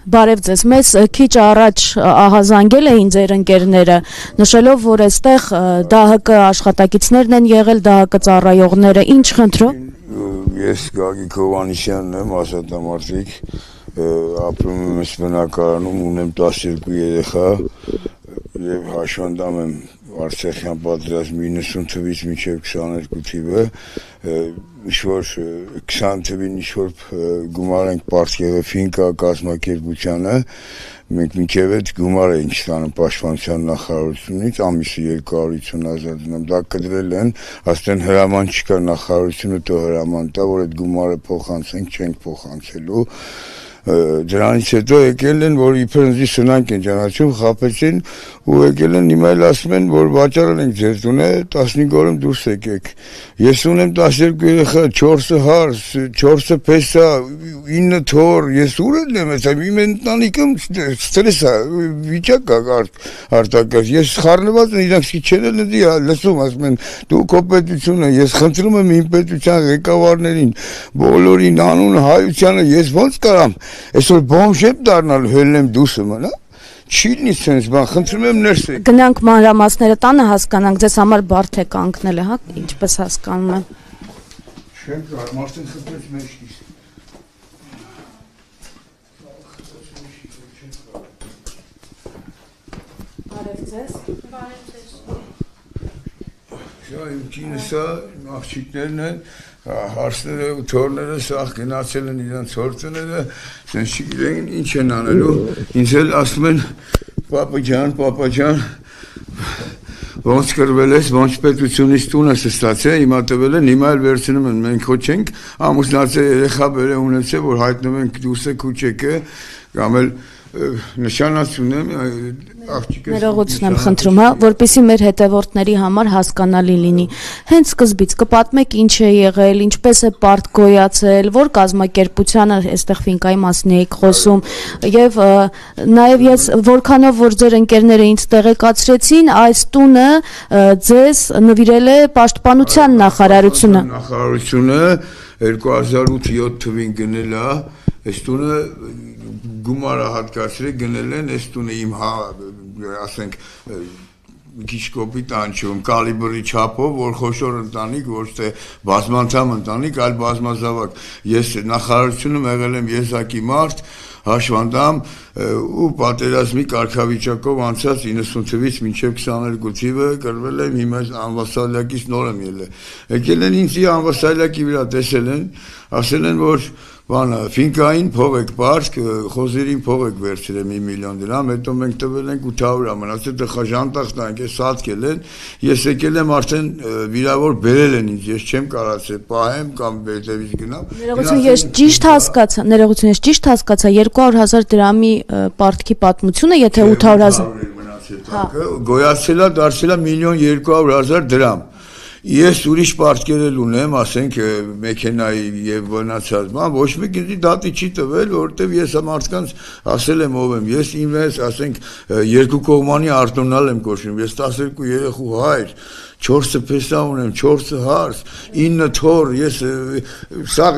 Բարև ձեզ, մեզ քիչ առաջ ահազանգել էին ձեր ընկերները, նշելով, որ այստեղ ԴՀԿ աշխատակիցներն են եղել, ԴՀԿ ծառայողները, ինչ խնդրում։ Ես Գագիկ Հովհաննիսյանն եմ, ազատամարտիկ, ապրում եմ այս բնակարանում, ունեմ 12 երեխա եւ հաշվանդամ եմ Արցախյան պատերազմի 90 թվից մինչև 22 թիվը, ինչ-որ 20 թվին ինչ-որ գումար ենք պարտքեղը ֆինկա կազմակերպությանը, մենք մինչև այդ գումար ենք ստանում պաշտպանության նախարարությունից, ամիսը 250,000 դրամ, դա կտրել են, ասեն հրաման չկա նախարարությունը թող հրաման տա, որ այդ գումարը փոխանցենք, չենք փոխանցելու, դրանից հետո եկել են, որ իբր ինձ սնանք են ճանաչում, խաբեցին ու եկել են հիմա էլ ասում են, որ վաճառել ենք ձեր տունը, 15 օրում դուրս եկեք։ Ես ունեմ 12 երեխա, 4-ը հարս, 4-ը փեսա, 9 թոռ, ես ուր եմ եկել, իմ ընտանիքում ստրես է, վիճակ է արտակարգ։ Ես խառնված եմ, իրանք չեն էլ լսում, ասում են, դու քո պետությունը, ես խնդրում եմ իմ պետության ղեկավարներին, բոլորին անուն հայությանը, ես ոնց կարամ այսօր բոմժ եմ դառնալ հելնեմ դուսը մնա, չի լինի սենց բան, խնդրում եմ ներս եք։ Գնանք մանրամասները տանը հասկանանք, ձեզ համար բարդ է կանգնել է, հա, ինչպես հասկանում եմ։ Չեմ կար, մարդեն խփեց մեջքից։ Բարև ձեզ։ Բարև ձեզ։ Շա իմ կինս է, իմ աղջիկներն են, հարսները ու թորները սաղ գնացել են իրանց հորձները, սենց չգիտեն ինչ են անելու, ինձ էլ ասում են պապա ջան, ոնց կրվել ես, ոնց պետությունից տունս ստացել, հիմա տվել են, հիմա էլ վերցնում են, մենք հո չենք ամուսնացել երեխա բերե ունեցել, որ հայտնում ենք դուս եք ու չեկը, կամ էլ նշանացում եմ աղջիկը Ներողություն եմ խնդրում, հա, որպեսզի մեր հետևորդների համար հասկանալի լինի։ Հենց սկզբից կպատմեք ինչ է եղել, ինչպես է պարտ գոյացել, որ կազմակերպությանը այստեղ ֆինկայի մասին էիք խոսում, եւ նաեւ ես որքանով որ ձեր ընկերները ինձ տեղեկացրեցին, այս տունը ձեզ նվիրել է պաշտպանության նախարարությունը։ Նախարարությունը 2008-7 թվին գնել է, այս տունը գումարը հատկացրել գնել են, այս տունը իմ ասենք քիչ կոպիտ անջում, կալիբրի չափով, որ խոշոր ընտանիք, ոչ թե բազմանդամ ընտանիք, այլ բազմազավակ։ Ես նախարարությունում եղել եմ եզակի մարդ, հաշվանդամ ու պատերազմի կարգավիճակով անցած 90 թվից մինչև 22 թիվը կրվել եմ, հիմա անվասալյակից նոր եմ ելել։ Եկել են ինձ անվասալյակի վրա տեսել են, ասել են, որ բանը ֆինկային փող եք պարկ, խոզերին փող եք վերցրել 1 միլիոն դրամ, հետո մենք տվել ենք 800 մնացել տխա ժանտախ տանք, ես սատկել են, ես եկել եմ արդեն վիրավոր բերել են ինձ, ես չեմ կարացել պահեմ կամ վերտևից գնամ։ Ներողություն, ես ճիշտ հասկացա 200,000 դրամի պարտքի պատմությունը, եթե 800,000 գոյացել է, դարձել է 1,200,000 դրամ։ Ես ուրիշ պարտքեր ունեմ, ասենք մեքենայի եւ վնացած բան, ոչ մեկ ինձ դատի չի տվել, որովհետեւ ես մարդկանց ասել եմ ով եմ, ես ինձ ասենք երկու կողմանի արտոնալ եմ կոչվում, ես 12 երեխու հայր, 4 փեսա ունեմ, 4 հարս, 9 թոռ, ես սա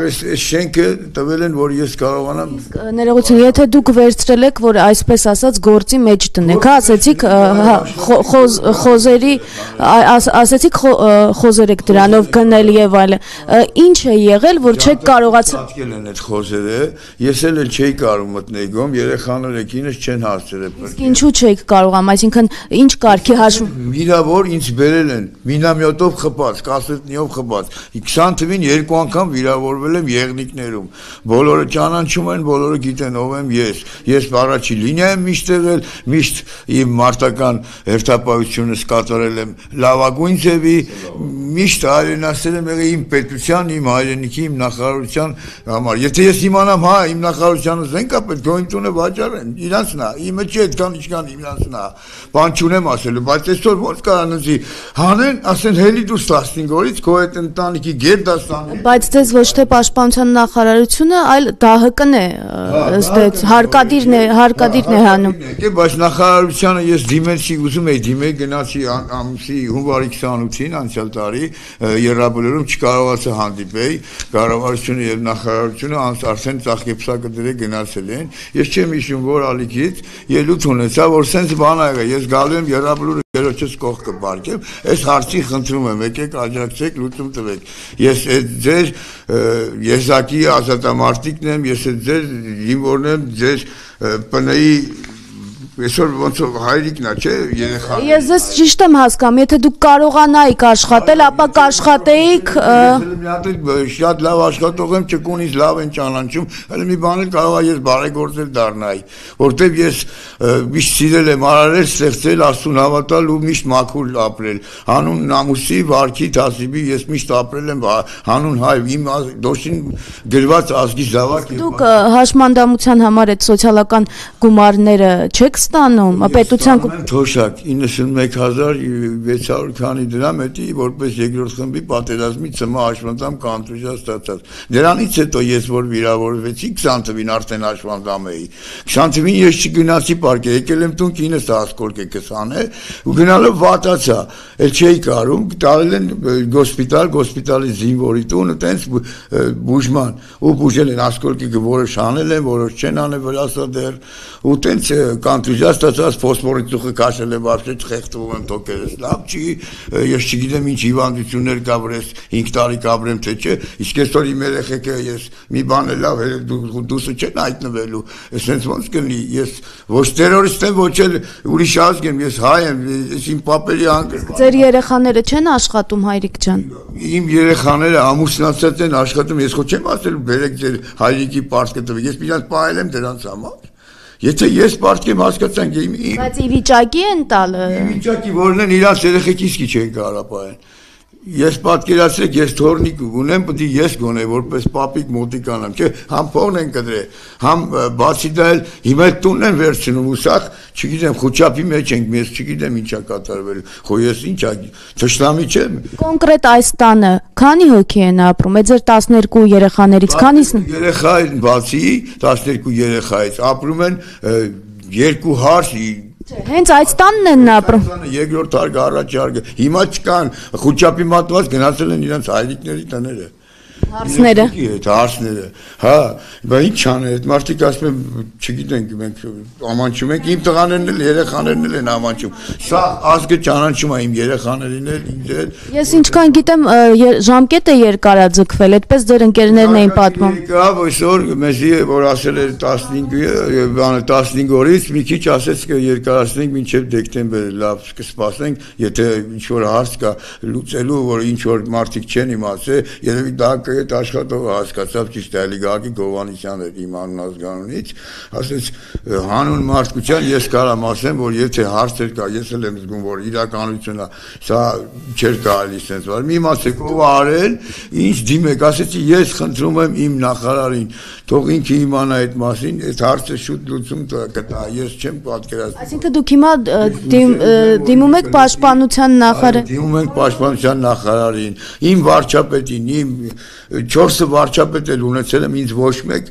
շենքը տվել են, որ ես կարողանամ։ Ներողություն, եթե դուք վերցրել եք, որ այսպես ասած գործի մեջ տնեք, հա, ասեցիք խոզերի, ասեցիք խոզեր եք դրանով գնել եւ այլն։ Ինչ է եղել, որ չեք կարողացել։ Պատկել են այդ խոզերը, ես էլ չէի կարող մտնել գոմ, երեխաները կինս չեն հասցրել։ Իսկ ինչու չեք կարողամ, այսինքն ինչ կարգի հաշվում։ Վիրավոր ինձ բերել են մինամյոտով խփած, կասետնիով խփած, 20 թվին 2 անգամ վիրավորվել եմ եղնիկներում, բոլորը ճանաչում են, բոլորը գիտեն ով եմ ես առաջի լինիա եմ միշտ եղել, միշտ իմ մարտական հերթապահությունս կատարել եմ լավագույն ձևի, միշտ հայրենասեր եմ եղել իմ պետության, իմ հայրենիքի, իմ նախարարության համար, եթե ես իմանամ, հա, իմ նախարարությանը զենք ապել, գոյն տունը վաճառեմ, իրանցն է, իմը չի այդքան ինչքան իրանցն է, բան չունեմ ասելու, բայց այսօր ոնց կարան ինձ հանեն, ասեն հելի դուրս 15 օրից քո այդ ընտանիքի գեր դաստան։ Բայց դες ոչ թե պաշտպանության նախարարությունը, այլ ԴՀԿ-ն է, ըստ հարկադիրն է հանում։ Բայց նախարարությանը ես դիմեցի, ուզում էի դիմել, գնացի ամսի հունվարի 28-ին անցյալ տարի Եռաբլուրում չկարողացա հանդիպեի, կառավարությունը եւ նախարարությունը արդեն ծաղկեպսակը դրե գնացել են։ Ես չեմ հիշում որ ալիքից ելույթ ունեցա, որ սենց բան ա եղել, ես գալու եմ Եռաբլուրը երոջս կողքը բարգեմ, այս հարցի խնդրում եմ, եկեք աջակցեք, լուծում տվեք։ Ես այդ ձեր եզակի ազատամարտիկն եմ, ես այդ ձեր զինվորն եմ, ձեր ՊՆ-ի այսօր ոնց հայրիկն է, չէ, երեխան։ Ես ձեզ ճիշտ եմ հասկանում, եթե դուք կարողանայիք աշխատել, ապա կաշխատեիք։ Շատ լավ աշխատող եմ, ճկունից լավ են ճանաչում, հələ մի բան էլ կարող է ես բարեգործել դառնայի, որտեվ ես միշտ սիրել եմ արարել, ստեղծել, Աստծուն հավատալ ու միշտ մաքուր ապրել։ Հանուն նամուսի, վարքի, թասիբի ես միշտ ապրել եմ հանուն հայ, իմ դոշին գրված ազգի զավակ։ Դուք հաշմանդամության համար այդ սոցիալական գումարները չեք ստանում, պետության թոշակ 91600 քանի դրամ էդի որպես երկրորդ խմբի պատերազմի ծմա հաշմանդամ կանտրուժա ստացած։ Դրանից հետո ես որ վիրավորվեցի 20 թվին արդեն հաշմանդամ էի։ 20 թվին ես չգնացի պարկե, եկել եմ տուն կինս ասկոլկե 20 ու գնալով վատացա, էլ չէի կարում, տարել են գոսպիտալի զինվորի տուն, տենց բուժման, ու բուժել են ասկոլկը որը շանել են, որոշ չեն անել վրասա դեռ, ու տենց կանտրուժա ստացած ֆոսֆորի ծուխը քաշել եմ, вообще չխեղդվում եմ թոքերս, լավ չի, ես չգիտեմ ինչ հիվանդություններ կա, որ ես 5 տարի կապրեմ, թե չէ, իսկ այսօր իմ երեխեքը ես մի բան է լավ, դուսը չեն հայտնվելու, այսպես ոնց կլինի, ես ոչ տերորիստ եմ, ոչ էլ ուրիշ ազգ եմ, ես հայ եմ, ես իմ պապերի անկր։ Ձեր երեխաները չեն աշխատում, հայրիկ ջան։ Իմ երեխաները ամուսնացած են աշխատում, ես ոչ չեմ ասել բերեք ձեր հայրիկի պարտքը տվեք, ես իրանց պահել եմ դրանց համար։ Եթե ես պարտքեմ հասկացանք Բայց ի վիճակի են տալը։ Ի վիճակի որն են իրանց երեխեքից քիչ են կարող պահել։ Ես պատկերացրեք, ես թորնիկ ունեմ, պետք է ես գոնե որպես պապիկ մոտիկանամ, չէ, համ փողն են կդրե, համ բացի դա էլ հիմա տունն են վերցնում ու սա, չգիտեմ, խոչապի մեջ ենք, ես չգիտեմ ինչա կատարվել, խո ես ինչա, թշնամի չեմ։ Կոնկրետ այս տանը քանի հոգի են ապրում, այդ ձեր 12 երեխաներից քանիսն։ Երեխա բացի 12 երեխայից ապրում են 2 հարս Հենց այս տանն են ապրում։ Երկրորդ հարկը, առաջարկը, հիմա չկան, խուճապի մատված գնացել են իրենց հայրիկների տները։ Հարցները, հա, բա ինչ անել, այդ մարդիկ ասում են, չգիտենք, մենք ամանչում ենք, իմ տղաներն էլ, երեխաներն էլ են ամանչում, սա ազգը ճանաչում է իմ երեխաներին էլ, ինձ էլ։ Ես ինչքան գիտեմ, ժամկետը երկար է ձգվել, այդպես ձեր ընկերներն էին պատմում։ Կավ այսօր մեզի, որ ասել էր 15 օրից, մի քիչ ասեց երկարացնենք մինչև դեկտեմբեր, լավ կսպասենք, եթե ինչ-որ հարց կա լուծելու, որ ինչ-որ մարդիկ չեն իմացել, երևի դա այդ աշխատողը հասկացավ ճիշտ է, Գագիկ Գովհաննիսյանը իմ անուն ազգանունից, ասեց հանուն մարդկության ես կարամ ասեմ, որ եթե հարցեր կա, ես էլ եմ զգում, որ իրականությունը սա չէր կարելի սենց վար, մի իմացեք ով արել, ինչ դիմեք, ասեցի ես խնդրում եմ իմ նախարարին, թող ինքը իմանա այդ մասին, այդ հարցը շուտ լուծում կտա, ես չեմ պատկերացնում։ Այսինքն դուք հիմա դիմում եք պաշտպանության նախարարին։ Դիմում ենք պաշտպանության նախարարին, իմ վարչապետին, իմ 4 վարչապետ էլ ունեցել եմ, ինձ ոչ մեկ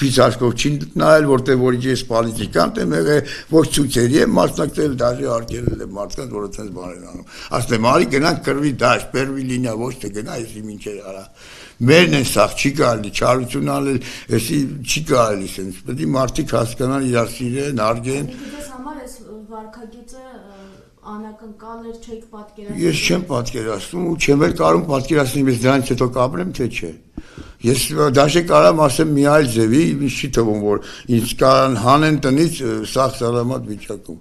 ֆիզիկով չի նայել, որտեղ որ ես պոլիտիկանտ եմ եղել, ոչ ցույցերի եմ մասնակցել, դաժե արկել եմ մարդկանց, որ այդպես բաներ անում։ Ասեմ, արի գնանք կրվի դաշ, բերվի լինա, ոչ թե գնա, էսի մինչեր արա։ Մերն են սաղ չի կարելի, չարություն անել, էսի չի կարելի սենց, պետք է մարդիկ հասկանան, իրար սիրեն, արգեն։ Դες համար այս վարքագիծը անակնկալ էր, չեք պատկերացնում։ Ես չեմ պատկերացնում ու չեմ էլ կարող պատկերացնել, ես դրանից հետո կապրեմ, թե չէ։ Ես դաշե կարամ ասեմ մի այլ ձևի, ինձ չի թվում, որ ինձ կարան հանեն տնից սաղ սալամատ վիճակում։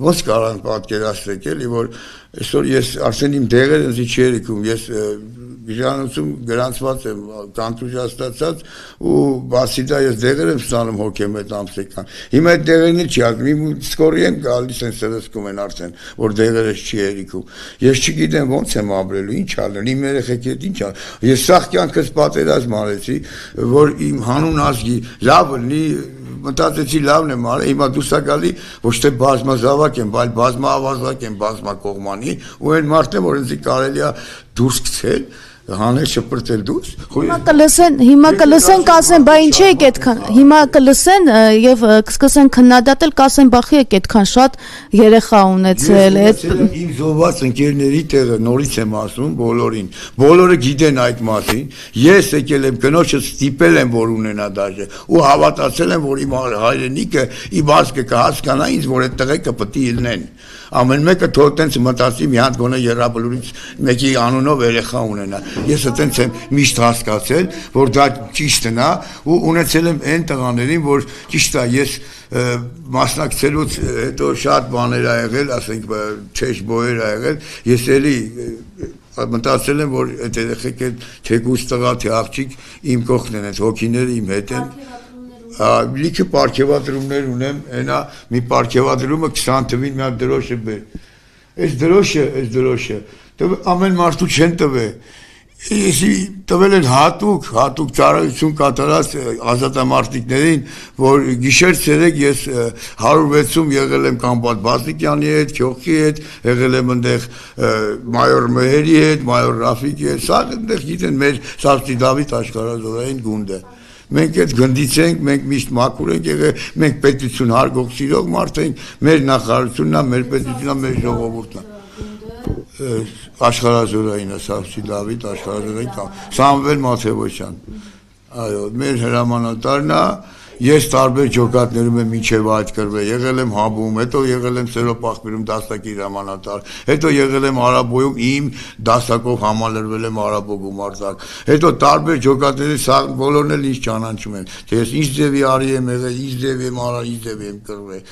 Ոնց կարան պատկերացրեք էլի, որ այսօր ես արդեն իմ դեղերը ինձ չի երիքում, ես Բիժանոցում գրանցված եմ կանտրուժա ստացած ու բացի դա ես դեղեր եմ ստանում հոգեմետ ամսեկան։ Հիմա այդ դեղերն չի ակնի, սկորի եմ գալիս են սրսկում են արդեն, որ դեղերս չի երիքում։ Ես չգիտեմ ոնց եմ ապրելու, ինչ անել, իմ երեխեքի հետ ինչ անել։ Ես սաղ կյանքս պատերազմ արեցի, որ իմ հանուն ազգի լավ լինի մտածեցի լավն եմ արել, հիմա դուրս է գալի ոչ թե բազմազավակ եմ, այլ բազմաավազակ եմ, բազմակողմանի, ու այն մարդն է, որ ինձ կարելի է դուրս գցել, հանել շպրտել դուրս։ Հիմա կլսեն կասեն, բա ինչի եք այդքան, հիմա կլսեն եւ կսկսեն քննադատել, կասեն բախի եք այդքան շատ երեխա ունեցել, իմ զոհված ընկերների տեղը նորից եմ ասում բոլորին, բոլորը գիտեն այդ մասին, ես եկել եմ կնոջս ստիպել եմ, որ ունենա դաժե, ու հավատացել եմ, որ իմ հայրենիքը, իմ ազգը կհասկանա ինձ, որ այդ տղեկը պետք է ելնեն։ Ամեն մեկը թող տենց մտածի մի հատ գոնե երրաբլուրից մեկի անունով երեխա ունենա։ Ես այտենց եմ միշտ հասկացել, որ դա ճիշտն է ու ունեցել եմ այն տղաներին, որ ճիշտ է, ես մասնակցելուց հետո շատ բաներ ա եղել, ասենք չեշ բոյեր ա եղել, ես էլի մտածել եմ, որ այդ երեխեք թեկուզ տղա թե աղջիկ իմ կողքն են, այդ հոգիները իմ հետ են։ Լիքը պարգևատրումներ ունեմ, այնա մի պարգևատրումը 20 թվին մի հատ դրոշ է բեր։ Այս դրոշը, ամեն մարդու չեն տվել։ Եսի տվել են հատուկ ծառայություն կատարած ազատամարտիկներին, որ գիշեր ցերեկ ես 106-ում եղել եմ Կամբատ Բազիկյանի հետ, Քյոխի հետ, եղել եմ այնտեղ մայոր Մեհերի հետ, մայոր Ռաֆիկի հետ, սա այնտեղ գիտեն մեր Սավսի Դավիթ աշխարհազորային գունդը։ Մենք այդ գնդից ենք, մենք միշտ մաքուր ենք եղել, մենք պետություն հարգող սիրող մարդ ենք, մեր նախարարությունն է, մեր պետությունն է, մեր ժողովուրդն է։ Աշխարհազորային է Սավսի Դավիթ, աշխարհազորային Սամվել Մաթևոսյան։ Այո, մեր հրամանատարն է, ես տարբեր ջոկատներում եմ մինչև այդ կրվել, եղել եմ Հաբում, հետո եղել եմ Սերոպախմիրում դաստակի հրամանատար, հետո եղել եմ Արաբոյում, իմ դաստակով համալրվել եմ Արաբո գումարտակ, հետո տարբեր ջոկատների բոլորն էլ ինձ ճանաչում են, թե ես ինչ ձևի արի եմ եղել, ինչ ձև եմ արել, ինչ ձև եմ կրվել,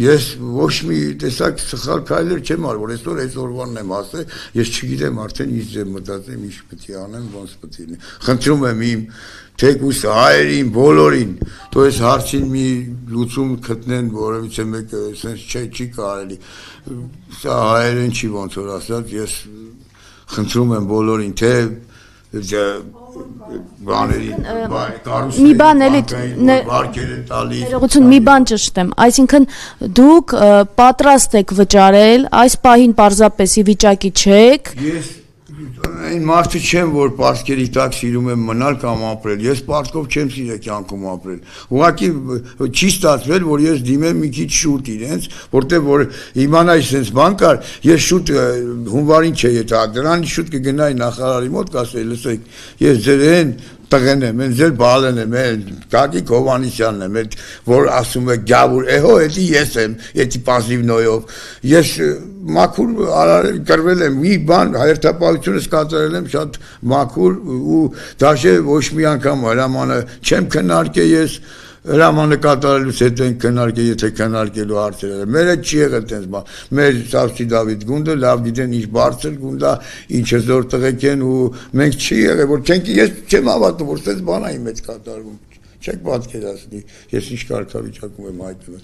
ես ոչ մի տեսակ սխալ քայլեր չեմ արել, որ այսօրվանն եմ ասել, ես չգիտեմ արդեն ինչ ձև մտածեմ, ինչ պետք է անեմ, ոնց պետք է լինի, խնդրում եմ իմ թեկուզ հայերին, բոլորին, թող այս հարցին մի լուծում գտնեն, որևիցե մեկը sense չի կարելի։ Սա հայերեն չի ոնց որ ասած, ես խնդրում եմ բոլորին, թե բաներին, մի բան էլի վարկեր են տալիս։ Ներողություն, մի բան ճշտեմ, այսինքն դուք պատրաստ եք վճարել, այս պահին պարզապես ի վիճակի չեք։ Ես այն մարդը չեմ, որ պարտքերի տակ սիրում եմ մնալ կամ ապրել, ես պարտքով չեմ սիրել կյանքում ապրել, ուղղակի չի ստացվել, որ ես դիմեմ մի քիչ շուտ իրենց, որտեղ որ իմանայի sense բան կար, ես շուտ հունվարին չէ, եթե դրանի շուտ կգնայի նախարարի մոտ, կասեի, լսեք, ես ձեր են տղեն եմ, են ձեր բալեն եմ, Գագիկ Հովհաննիսյանն եմ, որ ասում է գյավուր, էհո, էդի ես եմ, էդի պասիվնոյով, ես մաքուր կրվել եմ, մի բան հայրտապահությունս կատարել եմ շատ մաքուր ու դաշե ոչ մի անգամ հրամանը չեմ քննարկել ես, հրամանը կատարելուց հետո ենք քննարկել, եթե քննարկելու հարցերը։ Մեր հետ չի եղել այդպես բան։ Մեր Սավսի Դավիթ գունդը լավ գիտեն ինչ բարձր գունդ է, ինչ հզոր տղեկ են ու մենք չի եղել, որ չենք ես չեմ հավատում, որ այդպես բան է իմ հետ կատարվում։ Չեք պատկերացնի, ես ինչ կարգավիճակում եմ հայտնվել։